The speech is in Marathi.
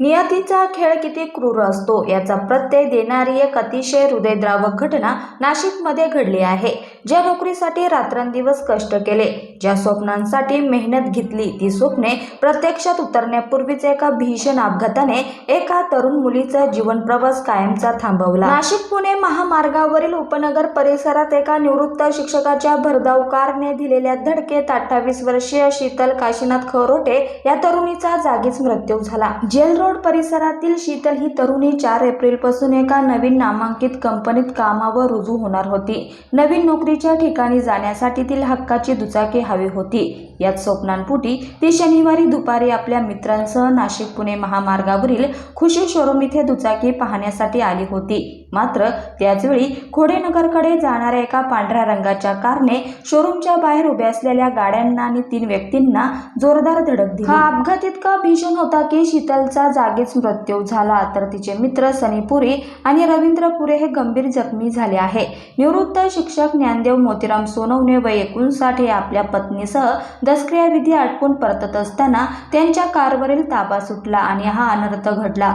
नियतीचा खेळ किती क्रूर असतो याचा प्रत्यय देणारी एक अतिशय हृदयद्रावक घटना नाशिकमध्ये घडली आहे. ज्या नोकरीसाठी रात्रंदिवस कष्ट केले, ज्या स्वप्नांसाठी मेहनत घेतली, ती स्वप्ने प्रत्यक्षात उतरण्यापूर्वीच एका भीषण अपघाताने एका तरुण मुलीचा जीवन प्रवास कायमचा थांबवला. नाशिक पुणे महामार्गावरील उपनगर परिसरात एका निवृत्त शिक्षकाच्या भरधाव कारने दिलेल्या धडकेत 28 वर्षीय शीतल काशीनाथ खरोटे या तरुणीचा जागीच मृत्यू झाला. जेल रोड परिसरातील शीतल ही तरुणी 4 एप्रिल पासून एका नवीन नामांकित कंपनीत कामावर रुजू होणार होती. नवीन नोकरीच्या ठिकाणी जाण्यासाठी तिला हक्काची दुचाकी हवी होती. याच स्वप्नांपोटी ती शनिवारी दुपारी आपल्या मित्रांसह नाशिक पुणे महामार्गावरील खुशी शोरूम इथे दुचाकी पाहण्यासाठी आली होती. मात्र त्याचवेळी खोडेनगरकडे जाणाऱ्या एका पांढऱ्या रंगाच्या कारने शोरूमच्या बाहेर उभ्या असलेल्या गाड्यांना आणि 3 व्यक्तींना जोरदार धडक दिली. हा अपघात इतका भीषण होता की शीतलचा जागीच मृत्यू झाला, तर तिचे मित्र सनी पुरी आणि रवींद्र पुरे हे गंभीर जखमी झाले आहे. निवृत्त शिक्षक ज्ञानदेव मोतीराम सोनवणे वय 59 हे आपल्या पत्नीसह दसक्रिया विधी आटपून परतत असताना त्यांच्या कारवरील ताबा सुटला आणि हा अनर्थ घडला.